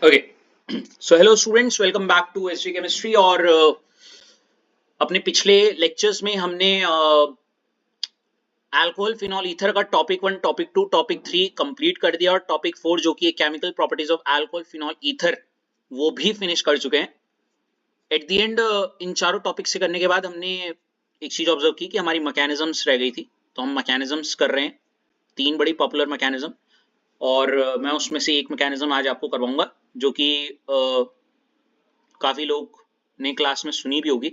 Okay, so hello students, welcome back to SG chemistry. और अपने पिछले लेक्चर्स में हमने अल्कोहल फिनॉल ईथर का टॉपिक 1, टॉपिक 2, टॉपिक 3 कंप्लीट कर दिया और टॉपिक 4 जो कि chemical properties of alcohol phenol ether वो भी फिनिश कर चुके हैं। एट द एंड इन चारों टॉपिक से करने के बाद हमने एक चीज ऑब्जर्व की कि हमारी मैकेनिज्म्स रह गई थी, तो हम मैकेनिज्म्स कर रहे हैं। 3 बड़ी पॉपुलर मैकेनिज्म और मैं उसमें से एक मैकेनिज्म आज आपको करवाऊंगा जो कि काफी लोग ने क्लास में सुनी भी होगी।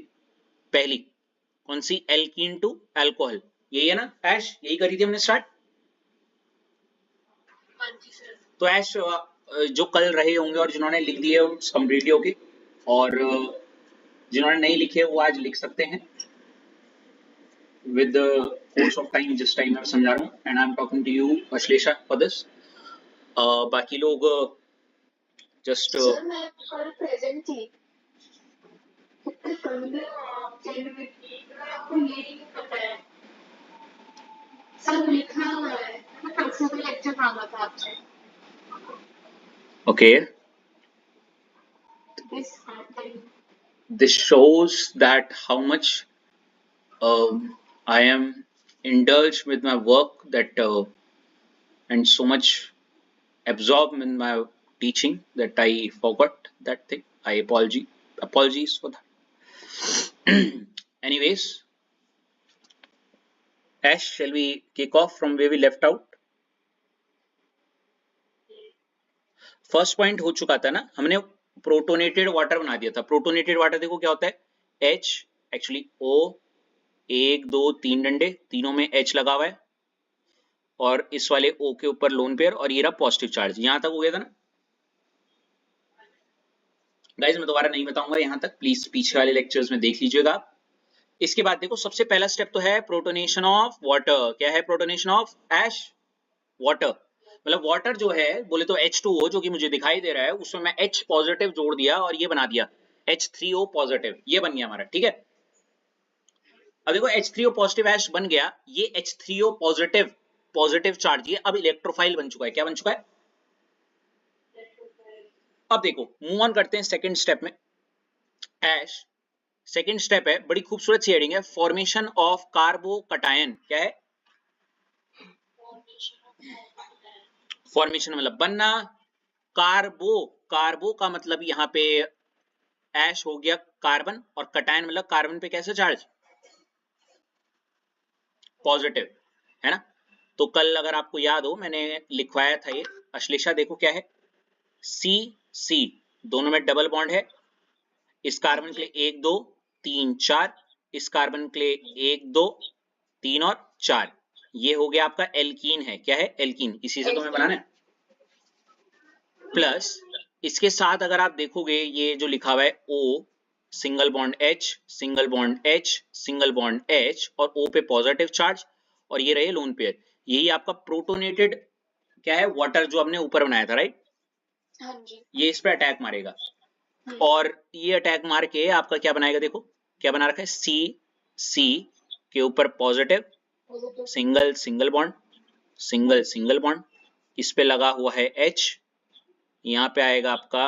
पहली कौन सी? एल्कीन टू अल्कोहल, यही है ना ऐश? यही करी थी हमने स्टार्ट। तो ऐश जो कल रहे होंगे और जिन्होंने लिख दिए कंप्लीटली होगी, और जिन्होंने नहीं लिखे वो आज लिख सकते हैं विद कोर्स ऑफ टाइम, जिस टाइम मैं समझा रहा हूँ। And I am talking to you Ashlesha for this. बाकी लोग जस्ट मैं कल प्रेजेंट थी। आपको ये नहीं पता है, सब लिखा हुआ है। मैं कल से भी लेक्चर मांगा था आपसे। Okay, this shows that how much I am indulged with my work, that and so much absorbed in my teaching that I forgot that thing. I apologies for that. Anyways, Ash, shall we kick off from where we left out? First point हो चुका था ना, हमने protonated water बना दिया था। Protonated water देखो क्या होता है, H एक्चुअली O, 1 2 3 डंडे, तीनों में H लगा हुआ है और इस वाले O के ऊपर लोन पेयर और ये रहा पॉजिटिव चार्ज। यहां तक हो गया था ना गाइज? मैं दोबारा नहीं बताऊंगा यहां तक, प्लीज पीछे वाले लेक्चर्स में देख लीजिएगा आप। इसके बाद देखो सबसे पहला स्टेप तो है प्रोटोनेशन ऑफ वाटर। क्या है प्रोटोनेशन ऑफ ऐश? वाटर। मतलब वाटर जो है बोले तो H2O जो कि मुझे दिखाई दे रहा है, उसमें मैं H पॉजिटिव जोड़ दिया और ये बना दिया H3O पॉजिटिव, ये बन गया हमारा। ठीक है, अब देखो H3O पॉजिटिव ऐश बन गया, ये H3O पॉजिटिव पॉजिटिव चार्ज ये अब इलेक्ट्रोफाइल बन चुका है। क्या बन चुका है? अब देखो मूव ऑन करते हैं सेकंड स्टेप में। ऐश सेकंड स्टेप है, बड़ी खूबसूरत सी हेडिंग है, फॉर्मेशन ऑफ कार्बोकटायन। क्या है? फॉर्मेशन मतलब बनना। कार्बो, कार्बो का मतलब यहाँ पे ऐश हो गया कार्बन, और कटायन मतलब कार्बन पे कैसे चार्ज? पॉजिटिव, है ना? तो कल अगर आपको याद हो मैंने लिखवाया था ये, अश्लेषा देखो क्या है, सी सी दोनों में डबल बॉन्ड है। इस कार्बन के लिए 1 2 3 4, इस कार्बन के लिए 1 2 3 और 4, ये हो गया आपका एल्कीन है। क्या है? एल्कीन। इसी से तुम्हें बनाना है। प्लस इसके साथ अगर आप देखोगे ये जो लिखा हुआ है O, single bond H, single bond H, single bond H और O पे पॉजिटिव चार्ज, और ये रहे लोन पेयर। यही आपका प्रोटोनेटेड क्या है, वाटर जो हमने ऊपर बनाया था, राइट? हाँ जी। ये इस पे अटैक मारेगा और ये अटैक मार के आपका क्या बनाएगा, देखो क्या बना रखा है, C के ऊपर positive, single single bond, single single bond, इस पे लगा हुआ है H, यहाँ पे आएगा आपका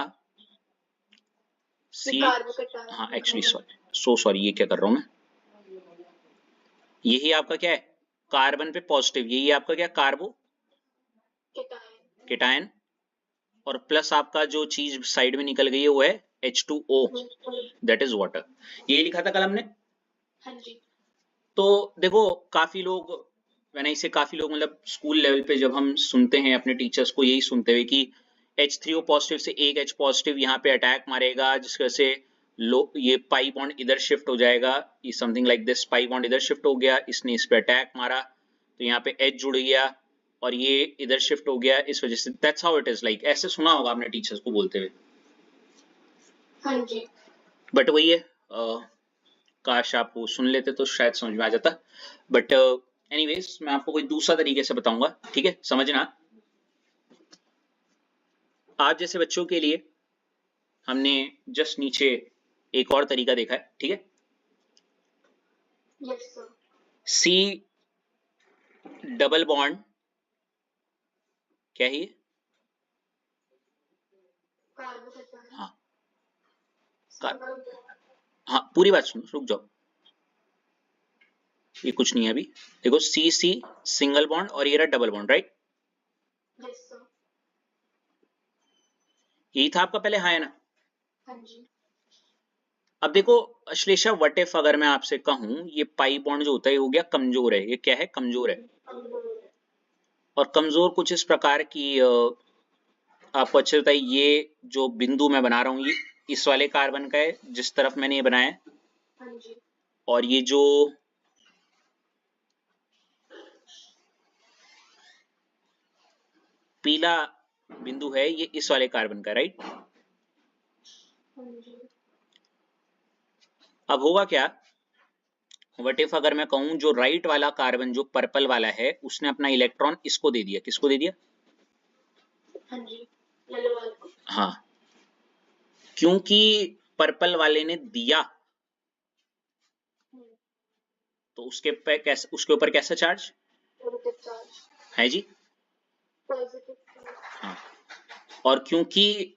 C। हाँ एक्चुअली सॉरी ये क्या कर रहा हूँ मैं, यही आपका क्या है, कार्बन पे पॉजिटिव, यही आपका क्या, कार्बो केटायन, और प्लस आपका जो चीज साइड में निकल गई है वो है H2O, दैट इज वाटर। यही लिखा था कल हमने। हाँ जी। तो देखो काफी लोग, मैंने इसे काफी लोग मतलब स्कूल लेवल पे जब हम सुनते हैं अपने टीचर्स को यही सुनते हुए कि H3O पॉजिटिव से एक H पॉजिटिव यहाँ पे अटैक मारेगा, जिसकी वजह से लो ये पाई बॉन्ड इधर शिफ्ट हो जाएगा, ये something like this, pi bond इधर शिफ्ट हो गया, इसने इस पे अटैक मारा तो यहाँ पे H जुड़ गया और ये इधर शिफ्ट हो गया, इस वजह से that's how it is like. ऐसे सुना होगा आपने टीचर्स को बोलते हुए। हाँ जी। बट वही है, काश आप वो सुन लेते तो शायद समझ में आ जाता। बट एनीवेज मैं आपको कोई दूसरा तरीके से बताऊंगा, ठीक है? समझना, आप जैसे बच्चों के लिए हमने जस्ट नीचे एक और तरीका देखा है, ठीक है? Yes sir. C double bond क्या है ये? कार्बन होता है। हाँ हाँ पूरी बात सुनो, रुक जाओ, ये कुछ नहीं है अभी। देखो सी सी सिंगल बॉन्ड और ये रहा double bond, right? Yes sir. यही था आपका पहले, हाँ है ना? हाँ जी। अब देखो अश्लेषा, व्हाट इफ अगर मैं आपसे कहूं ये पाई बॉन्ड जो होता है ये हो गया कमजोर है, ये क्या है? कमजोर है। और कमजोर कुछ इस प्रकार की आपको अच्छे होता है, ये जो बिंदु मैं बना रहा हूँ ये इस वाले कार्बन का है जिस तरफ मैंने ये बनाया है, हाँ जी। और ये जो पीला बिंदु है ये इस वाले कार्बन का, राइट? हाँ जी। अब होगा क्या, व्हाट इफ अगर मैं कहूं जो राइट वाला कार्बन जो पर्पल वाला है उसने अपना इलेक्ट्रॉन इसको दे दिया, किसको दे दिया? हाँ जी, येलो वाले को। हाँ, क्योंकि पर्पल वाले ने दिया तो उसके पे कैसे, उसके ऊपर कैसा चार्ज पॉजिटिव चार्ज है जी? पॉजिटिव। हाँ, और क्योंकि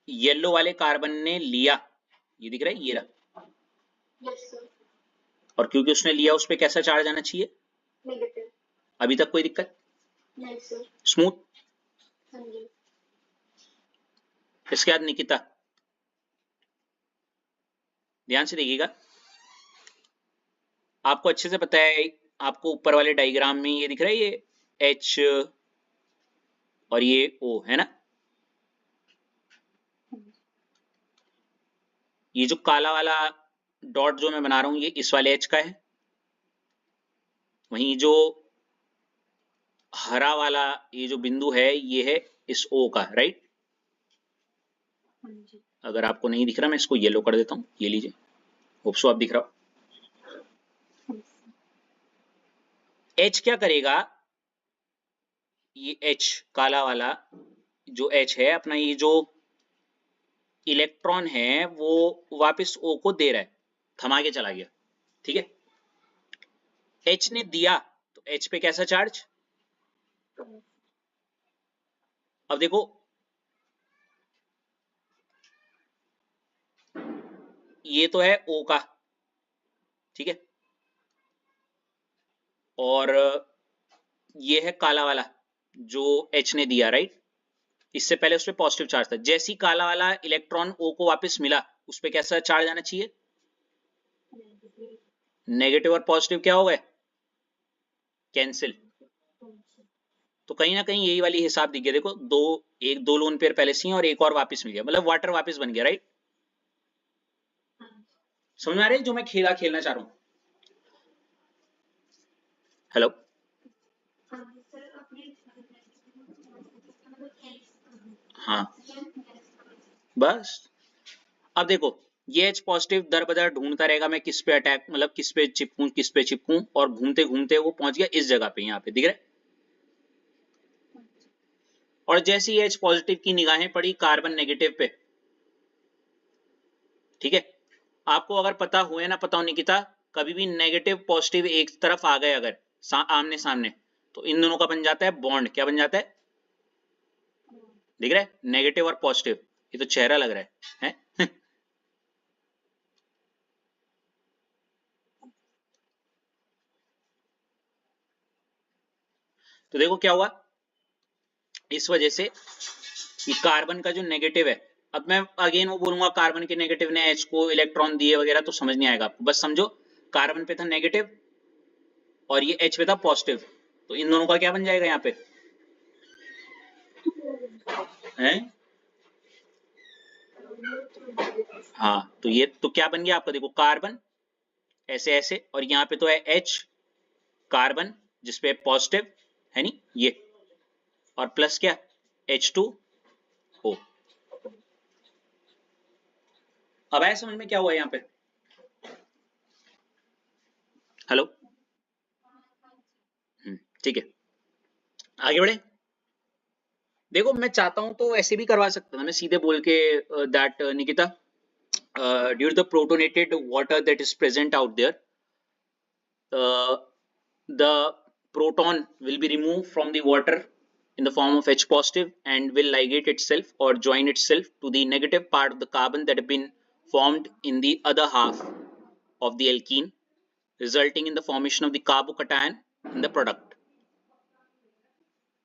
येलो वाले कार्बन ने लिया, ये दिख रहा है, ये रहा, यस सर। और क्योंकि उसने लिया उस पे कैसा चार्ज आना चाहिए? नेगेटिव। अभी तक कोई दिक्कत? नहीं सर। स्मूथ। हाँ जी। इसके बाद निकिता, ध्यान से देखिएगा, आपको अच्छे से पता है, आपको ऊपर वाले डायग्राम में ये दिख रहा है, ये H और ये O है ना? ये जो काला वाला डॉट जो मैं बना रहा हूं ये इस वाले H का है, वहीं जो हरा वाला ये जो बिंदु है ये है इस O का, राइट? हाँ जी। अगर आपको नहीं दिख रहा मैं इसको येलो कर देता हूं, ये लीजिए, होप सो आप दिख रहा हो। H क्या करेगा, ये H काला वाला जो H है अपना, ये जो इलेक्ट्रॉन है वो वापस O को दे रहा है, थमा के चला गया, ठीक है? H ने दिया तो H पे कैसा चार्ज? अब देखो ये तो है O का, ठीक है, और ये है काला वाला जो H ने दिया, राइट? इससे पहले उस पर पॉजिटिव चार्ज था, जैसे ही काला वाला इलेक्ट्रॉन O को वापस मिला उस पर कैसा चार्ज आना चाहिए? नेगेटिव और पॉजिटिव क्या हो गए? कैंसिल। तो कहीं ना कहीं यही वाली हिसाब दिख गया, देखो दो, एक दो लोन पेयर पहले से ही और एक और वापस मिल गया, मतलब वाटर वापस बन गया, राइट? समझ में आ रहा है जो मैं खेला खेलना चाह रहा हूं? हेलो? हाँ बस, अब देखो ये H पॉजिटिव दर बदर ढूंढता रहेगा मैं किस पे अटैक, मतलब किस पे चिपकूं किस पे चिपकूं, और घूमते घूमते वो पहुंच गया इस जगह पे, यहाँ पे दिख रहा है। और जैसे ही H पॉजिटिव की निगाहें पड़ी कार्बन नेगेटिव पे, ठीक है, आपको अगर पता हो या ना पता हो निकिता, कभी भी नेगेटिव पॉजिटिव एक तरफ आ गए अगर आमने सामने, तो इन दोनों का बन जाता है बॉन्ड, क्या बन जाता है? दिख रहा है, नेगेटिव और पॉजिटिव, ये तो चेहरा लग रहा है? तो देखो क्या हुआ, इस वजह से ये कार्बन का जो नेगेटिव है, अब मैं अगेन वो बोलूंगा कार्बन के नेगेटिव ने H को इलेक्ट्रॉन दिए वगैरह तो समझ नहीं आएगा आपको, बस समझो कार्बन पे था नेगेटिव और ये H पे था पॉजिटिव, तो इन दोनों का क्या बन जाएगा यहाँ पे है? हाँ, तो ये तो क्या बन गया आपका, देखो कार्बन ऐसे ऐसे, और यहाँ पे तो है H कार्बन जिसपे पॉजिटिव है नहीं ये, और प्लस क्या H2O। अब आया समझ में क्या हुआ यहाँ पे? हेलो? ठीक है, आगे बढ़े। देखो मैं चाहता हूं तो ऐसे भी करवा सकता था मैं सीधे बोल के that Nikita, due to the protonated water that is present out there, the proton will be removed from the water in the form of H positive and will ligate itself or join itself to the negative part of the carbon that have been formed in the other half of the alkene, resulting in the formation of the carbocation in the product.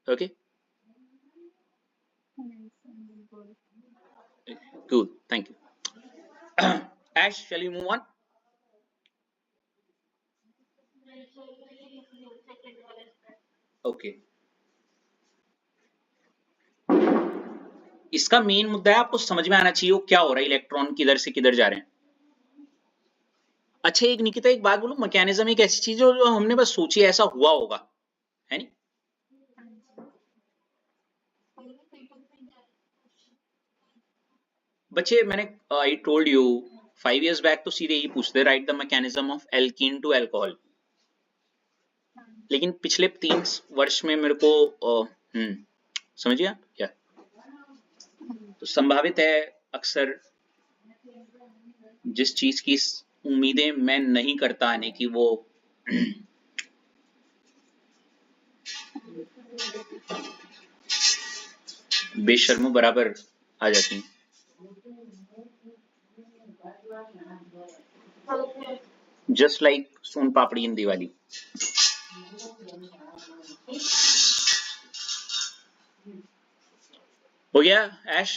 Okay, cool, thank you. Ash, shall we move on? Okay. इसका main मुद्दा है आपको समझ में आना चाहिए वो क्या हो रहा है, इलेक्ट्रॉन किधर से किधर जा रहे हैं। अच्छा एक निकिता एक बात बोलूं, मैकेनिज्म एक ऐसी चीज है जो हमने बस सोची ऐसा हुआ होगा, है नहीं? बच्चे मैंने I told you 5 years back तो सीधे ही पूछते right the mechanism of alkene to alcohol, लेकिन पिछले 3 वर्ष में मेरे को समझिए क्या, तो संभावित है अक्सर जिस चीज की उम्मीदें मैं नहीं करता आने की वो बेशर्मो बराबर आ जाती हैं। जस्ट लाइक सोन पापड़ी इन दिवाली। हो गया ऐश?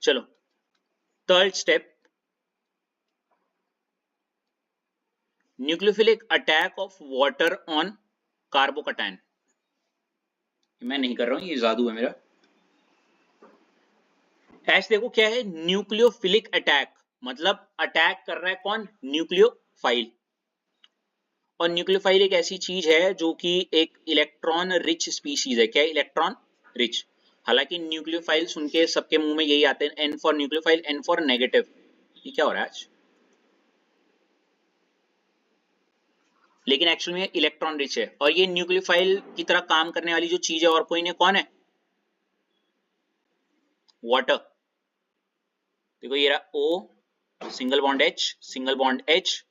चलो third step, nucleophilic attack of water on carbocation. मैं नहीं कर रहा हूं, ये जादू है मेरा। ऐश देखो क्या है, न्यूक्लियोफिलिक अटैक मतलब अटैक कर रहा है कौन? न्यूक्लियोफाइल। और न्यूक्लियोफाइल एक ऐसी चीज है जो कि एक इलेक्ट्रॉन रिच स्पीशीज है। क्या? Electron rich. हालांकि न्यूक्लियोफाइल सुन के सबके मुंह में यही आते हैं, N for nucleophile, N for negative. ये क्या हो रहा है आज? लेकिन एक्चुअली में इलेक्ट्रॉन रिच है और ये न्यूक्लियोफाइल की तरह काम करने वाली जो चीज है और कोई नहीं, कौन है? वाटर। देखो ये रहा O single bond H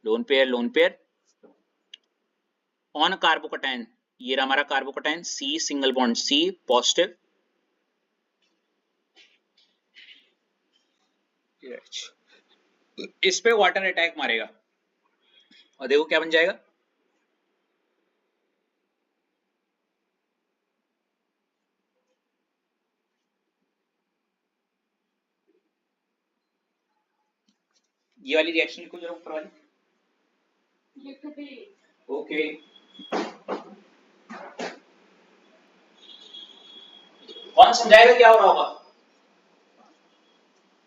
lone pair on carbocation. ये रहा हमारा carbocation C single bond C positive, इस पे वाटर अटैक मारेगा और देखो क्या बन जाएगा। ये वाली रिएक्शन लिखो जरा ऊपर वाली। ओके कौन समझाएगा क्या हो रहा होगा?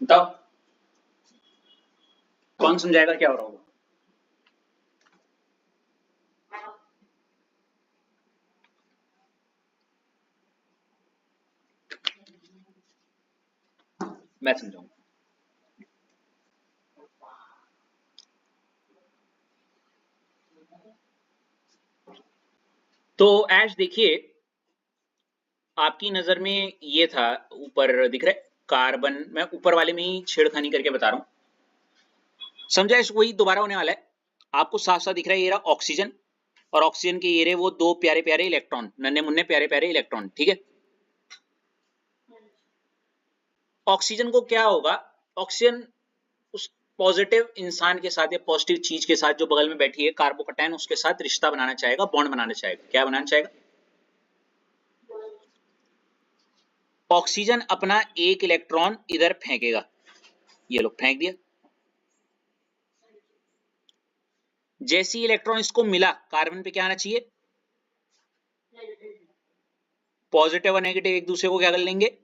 बताओ कौन समझाएगा क्या हो रहा होगा? मैं समझाऊंगा। तो ऐश देखिए आपकी नजर में ये था, ऊपर दिख रहा है कार्बन, मैं ऊपर वाले में ही छेड़खानी करके बता रहा हूं। समझा? वही दोबारा होने वाला है। आपको साफ साफ दिख रहा है ये रहा ऑक्सीजन और ऑक्सीजन के ये रहे वो दो प्यारे प्यारे इलेक्ट्रॉन, नन्हे मुन्ने प्यारे प्यारे इलेक्ट्रॉन, ठीक है। ऑक्सीजन को क्या होगा, ऑक्सीजन उस पॉजिटिव इंसान के साथ या पॉजिटिव चीज के साथ जो बगल में बैठी है कार्बोकैटायन, उसके साथ रिश्ता बनाना चाहेगा, बॉन्ड बनाना चाहेगा। क्या बनाना चाहेगा? ऑक्सीजन अपना एक इलेक्ट्रॉन इधर फेंकेगा, ये लो फेंक दिया। जैसे ही इलेक्ट्रॉन इसको मिला, कार्बन पे क्या आना चाहिए? पॉजिटिव और नेगेटिव एक दूसरे को क्या कर लेंगे?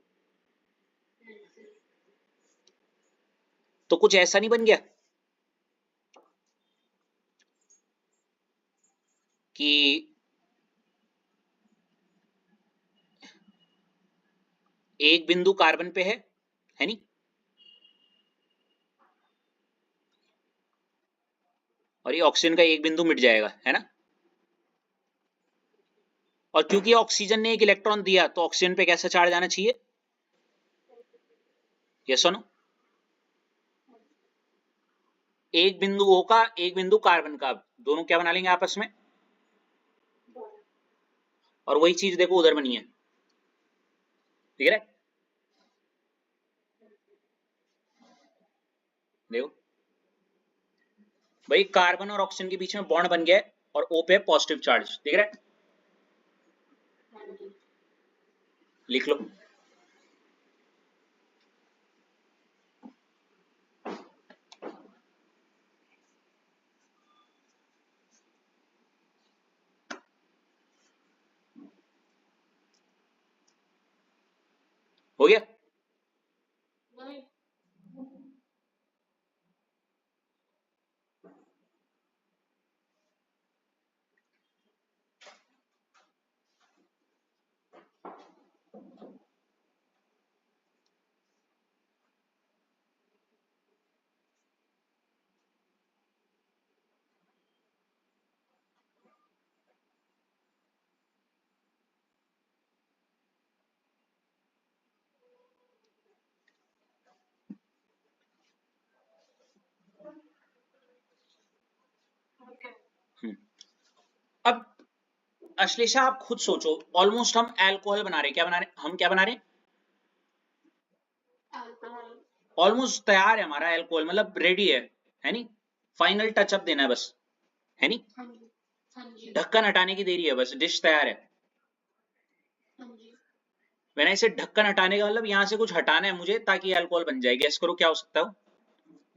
तो कुछ ऐसा नहीं बन गया कि एक बिंदु कार्बन पे है नहीं, और ये ऑक्सीजन का एक बिंदु मिट जाएगा, है ना। और क्योंकि ऑक्सीजन ने एक इलेक्ट्रॉन दिया तो ऑक्सीजन पे कैसा चार्ज आना चाहिए? यस और नो? एक बिंदु O का एक बिंदु कार्बन का, दोनों क्या बना लेंगे आपस में? और वही चीज देखो उधर बनी है, ठीक है। देखो भाई कार्बन और ऑक्सीजन के बीच में बॉन्ड बन गया है और O पे पॉजिटिव चार्ज, दिख रहा है, लिख लो। हो गया। नहीं। ओके। अब अश्लेषा आप खुद सोचो, ऑलमोस्ट हम अल्कोहल बना रहे हैं, क्या बना रहे हैं हम, क्या बना रहे हैं, अल्कोहल। ऑलमोस्ट तैयार है हमारा अल्कोहल, मतलब रेडी है नहीं, फाइनल टचअप देना है बस, है नहीं, हाँ जी। हाँ जी। ढक्कन हटाने की देरी है बस, डिश तैयार है। हाँ जी। मैंने इसे ढक्कन हटाने का मतलब यहाँ से कुछ हटाना है मुझे ताकि अल्कोहल बन जाए, गैस करो क्या हो सकता है।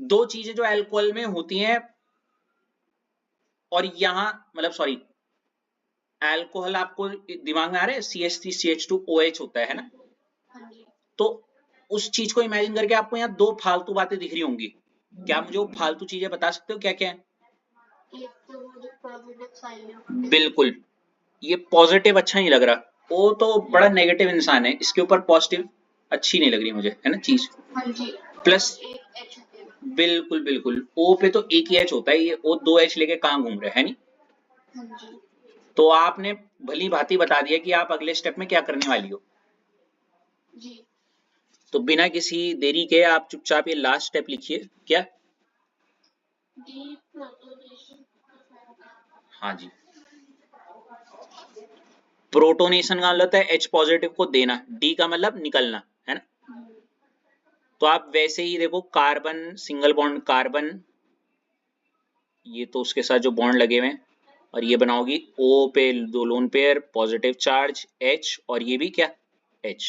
दो चीजें जो अल्कोहल में होती हैं और यहाँ मतलब सॉरी, अल्कोहल आपको दिमाग में आ रहा है CH3CH2OH होता है ना, हाँ जी। तो उस चीज को इमेजिन करके आपको यहाँ दो फालतू बातें दिख रही होंगी, क्या आप मुझे वो फालतू चीजें बता सकते हो क्या क्या है। एक तो वो जो पॉजिटिव साइन है। बिल्कुल, ये पॉजिटिव अच्छा नहीं लग रहा, वो तो बड़ा नेगेटिव इंसान है, इसके ऊपर पॉजिटिव अच्छी नहीं लग रही मुझे, है ना चीज। हाँ जी। प्लस और एक एच है। बिल्कुल बिल्कुल, ओ पे तो एक ही एच होता है, ये ओ दो एच लेके कहाँ घूम रहे है नहीं। हाँ जी। तो आपने भली भांति बता दिया कि आप अगले स्टेप में क्या करने वाली हो, जी। तो बिना किसी देरी के आप चुपचाप ये लास्ट स्टेप लिखिए, क्या। डीप्रोटोनेशन। हाँ जी, प्रोटोनेशन का मतलब है H पॉजिटिव को देना, D का मतलब निकलना, है ना। तो आप वैसे ही देखो, कार्बन सिंगल बॉन्ड कार्बन, ये तो उसके साथ जो बॉन्ड लगे हुए हैं, और ये बनाओगी O पे दो lone pair positive charge H, और ये भी क्या H।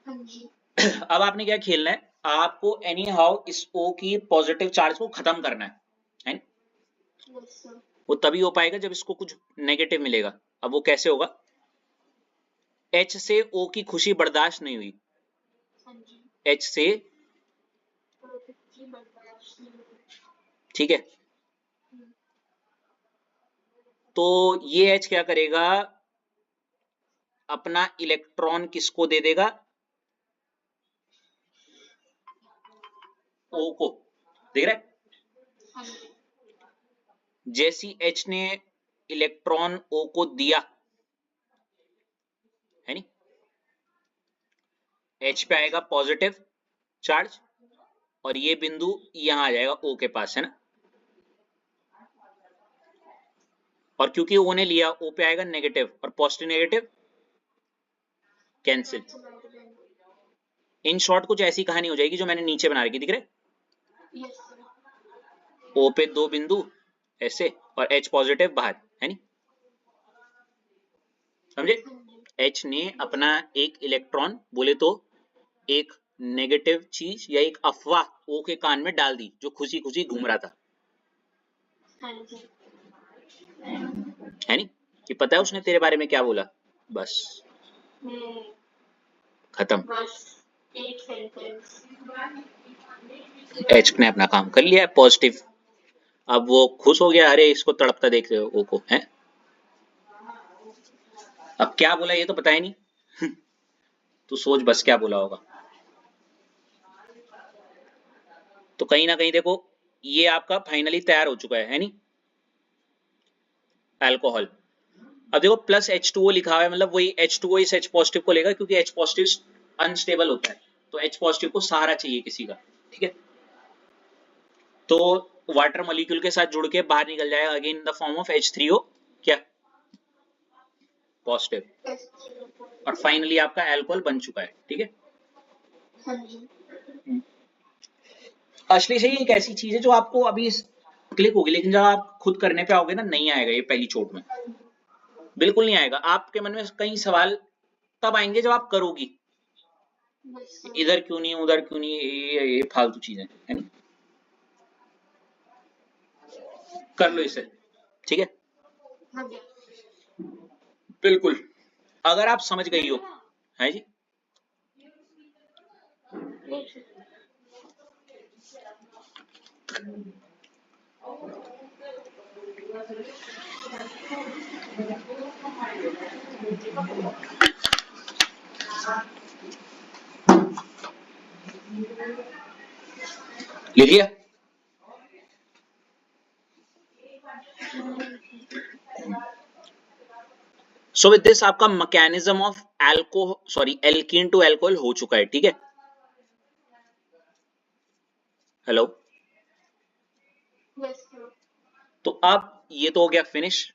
हाँ जी। अब आपने क्या खेलना है, आपको एनी हाउ इस O की पॉजिटिव चार्ज को खत्म करना है ना? Yes sir. वो तभी हो पाएगा जब इसको कुछ नेगेटिव मिलेगा। अब वो कैसे होगा, H से O की खुशी बर्दाश्त नहीं हुई, हाँ जी। H से, प्रोटिव बर्दाश्त नहीं होगी। ठीक है, तो ये H क्या करेगा, अपना इलेक्ट्रॉन किसको दे देगा, O को, देख रहे हैं? हाँ जी। जैसी H ने इलेक्ट्रॉन O को दिया, है नहीं, H पे आएगा पॉजिटिव चार्ज और ये बिंदु यहां आ जाएगा O के पास, है ना। और क्योंकि O ने लिया, O पे आएगा नेगेटिव और positive negative cancel. In short कुछ ऐसी कहानी हो जाएगी जो मैंने नीचे बना रखी, दिख रहे, यस सर। O पे दो बिंदु ऐसे और H पॉजिटिव बाहर, है नहीं, समझे। H ने अपना एक इलेक्ट्रॉन बोले तो एक नेगेटिव चीज या एक अफवाह O के कान में डाल दी जो खुशी खुशी घूम रहा था, हाँ जी। है नहीं, कि पता है उसने तेरे बारे में क्या बोला, बस खत्म, बस एक सेंटेंस। H ने अपना काम कर लिया पॉजिटिव। अब वो खुश हो गया, अरे इसको तड़पता देख रहे हो O को, है। अब क्या बोला ये तो पता ही नहीं तू सोच बस क्या बोला होगा। तो कहीं ना कहीं देखो ये आपका फाइनली तैयार हो चुका है नहीं, अल्कोहल। अब देखो प्लस H2O लिखा हुआ है, मतलब वही H2O इस H पॉजिटिव को लेगा क्योंकि H पॉजिटिव अनस्टेबल होता है, तो H पॉजिटिव को सहारा चाहिए किसी का, ठीक है। तो वाटर मॉलिक्यूल के साथ जुड़ के बाहर निकल जाएगा again in the form of H3O, क्या पॉजिटिव, H3O4। और फाइनली आपका अल्कोहल बन चुका है। ठीक है, हाँ जी। असली से ही एक ऐसी चीज है जो आपको अभी क्लिक होगी, लेकिन जब आप खुद करने पे आओगे ना, नहीं आएगा ये पहली चोट में, बिल्कुल नहीं आएगा। आपके मन में कई सवाल तब आएंगे जब आप करोगी, बस सर। इधर क्यों नहीं, उधर क्यों नहीं, ये फालतू चीजें है नहीं। कर लो इसे, ठीक है, हाँ जी। बिल्कुल। अगर आप समझ गई हो, है जी, नहीं सर। लिख लिया। सो विद दिस आपका mechanism of alkene to alcohol हो चुका है। ठीक है, हेलो, यस सर। तो अब ये तो हो गया फिनिश।